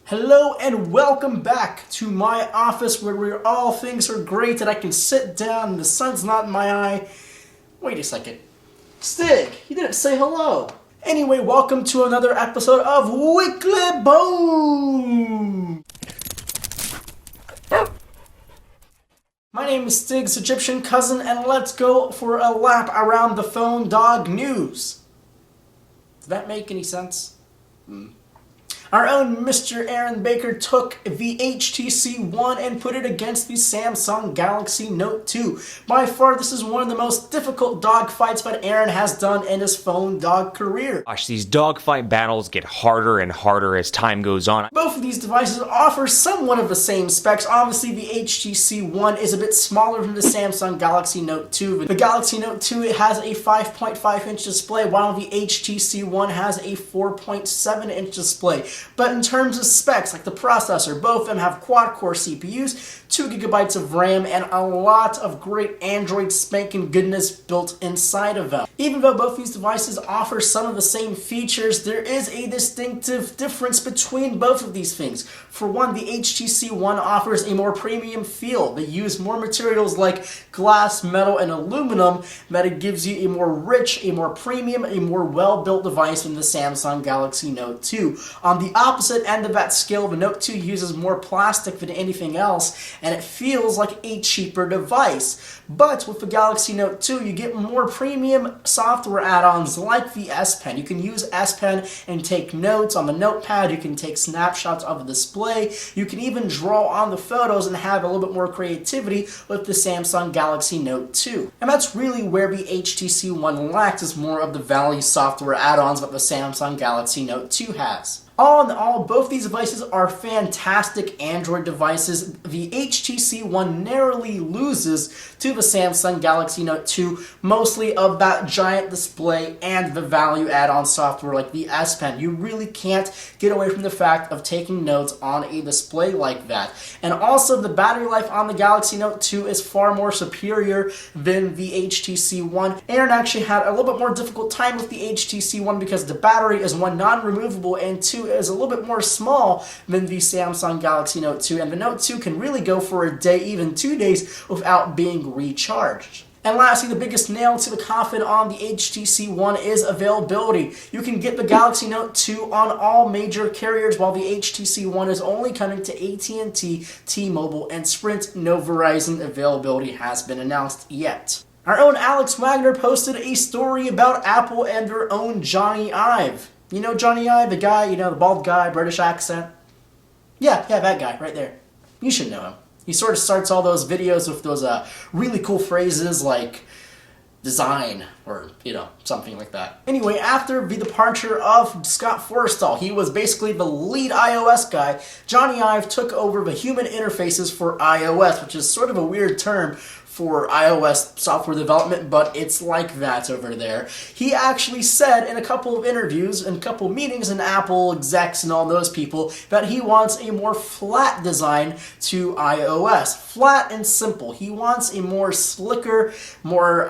Hello and welcome back to my office where all things are great and I can sit down and the sun's not in my eye. Wait a second. Stig, you didn't say hello. Anyway, welcome to another episode of Weekly Boom! My name is Stig's Egyptian cousin and let's go for a lap around the phone dog news. Does that make any sense? Our own Mr. Aaron Baker took the HTC One and put it against the Samsung Galaxy Note 2. By far, this is one of the most difficult dogfights that Aaron has done in his phone dog career. Gosh, these dogfight battles get harder and harder as time goes on. Both of these devices offer somewhat of the same specs. Obviously, the HTC One is a bit smaller than the Samsung Galaxy Note 2. The Galaxy Note 2 it has a 5.5-inch display, while the HTC One has a 4.7-inch display. But in terms of specs, like the processor, both of them have quad-core CPUs, 2 GB of RAM, and a lot of great Android spanking goodness built inside of them. Even though both these devices offer some of the same features, there is a distinctive difference between both of these things. For one, the HTC One offers a more premium feel. They use more materials like glass, metal, and aluminum that it gives you a more rich, a more premium, a more well-built device than the Samsung Galaxy Note 2. On the opposite end of that scale, the Note 2 uses more plastic than anything else, and it feels like a cheaper device. But with the Galaxy Note 2, you get more premium software add-ons like the S Pen. You can use S Pen and take notes on the notepad. You can take snapshots of the display. You can even draw on the photos and have a little bit more creativity with the Samsung Galaxy Note 2. And that's really where the HTC One lacks, is more of the value software add-ons that the Samsung Galaxy Note 2 has. All in all, both these devices are fantastic Android devices. The HTC One narrowly loses to the Samsung Galaxy Note 2, mostly of that giant display and the value add-on software like the S Pen. You really can't get away from the fact of taking notes on a display like that. And also, the battery life on the Galaxy Note 2 is far more superior than the HTC One. Aaron actually had a little bit more difficult time with the HTC One because the battery is, one, non-removable, and two, is a little bit more small than the Samsung Galaxy Note 2, and the Note 2 can really go for a day, even 2 days, without being recharged. And lastly, the biggest nail to the coffin on the HTC One is availability. You can get the Galaxy Note 2 on all major carriers, while the HTC One is only coming to AT&T, T-Mobile, and Sprint. No Verizon availability has been announced yet. Our own Alex Wagner posted a story about Apple and their own Johnny Ive. You know Johnny Ive, the guy, the bald guy, British accent? Yeah, that guy, right there. You should know him. He sort of starts all those videos with those really cool phrases like design, or, something like that. Anyway, after the departure of Scott Forstall, he was basically the lead iOS guy, Johnny Ive took over the human interfaces for iOS, which is sort of a weird term for iOS software development, but it's like that over there. He actually said in a couple of interviews and a couple of meetings in Apple execs and all those people that he wants a more flat design to iOS. Flat and simple. He wants a more slicker, more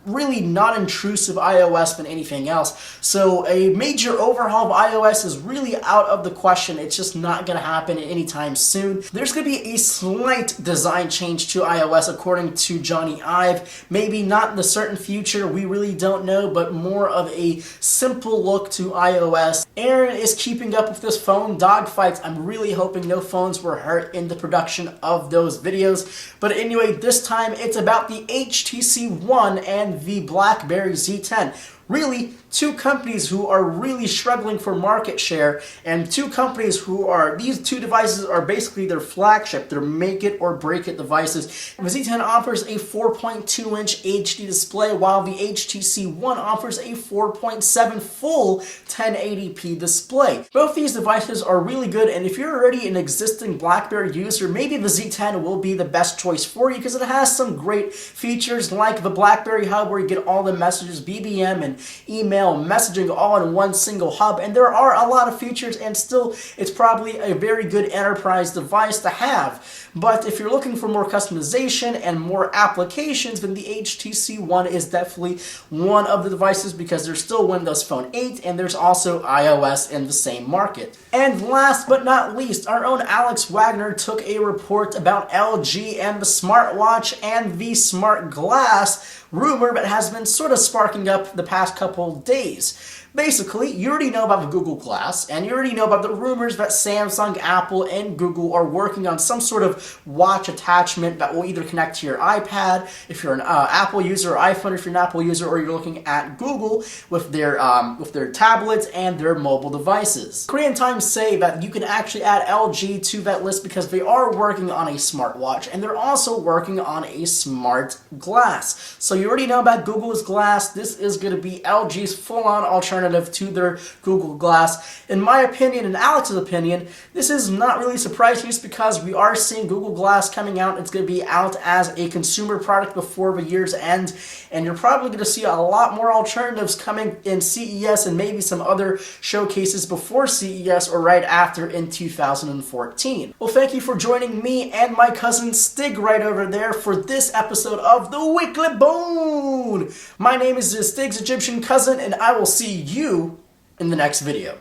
really not intrusive iOS than anything else. So a major overhaul of iOS is really out of the question. It's just not going to happen anytime soon. There's going to be a slight design change to iOS according to Johnny Ive. Maybe not in the certain future, we really don't know, but more of a simple look to iOS. Aaron is keeping up with this phone dogfights. I'm really hoping no phones were hurt in the production of those videos. But anyway, this time it's about the HTC One and the BlackBerry Z10. Really, two companies who are really struggling for market share, and two companies who are, these two devices are basically their flagship, their make it or break it devices. The Z10 offers a 4.2-inch HD display, while the HTC One offers a 4.7 full 1080p display. Both these devices are really good, and if you're already an existing BlackBerry user, maybe the Z10 will be the best choice for you because it has some great features like the BlackBerry Hub where you get all the messages, BBM, and and email messaging all in one single hub, and there are a lot of features, and still it's probably a very good enterprise device to have. But if you're looking for more customization and more applications, then the HTC One is definitely one of the devices, because there's still Windows Phone 8 and there's also iOS in the same market. And last but not least, our own Alex Wagner took a report about LG and the smartwatch and the smart glass rumor that has been sort of sparking up the past couple days. Basically, you already know about the Google Glass, and you already know about the rumors that Samsung, Apple, and Google are working on some sort of watch attachment that will either connect to your iPad if you're an Apple user, or iPhone if you're an Apple user, or you're looking at Google with their tablets and their mobile devices. Korean Times say that you can actually add LG to that list because they are working on a smartwatch, and they're also working on a smart glass. So you already know about Google's Glass. This is going to be LG's full-on alternative to their Google Glass. In my opinion, and Alex's opinion, this is not really surprising just because we are seeing Google Glass coming out. It's going to be out as a consumer product before the year's end, and you're probably going to see a lot more alternatives coming in CES and maybe some other showcases before CES or right after in 2014. Well, thank you for joining me and my cousin Stig right over there for this episode of The Weekly Bone. My name is Stig's Egyptian cousin, and I will see you in the next video.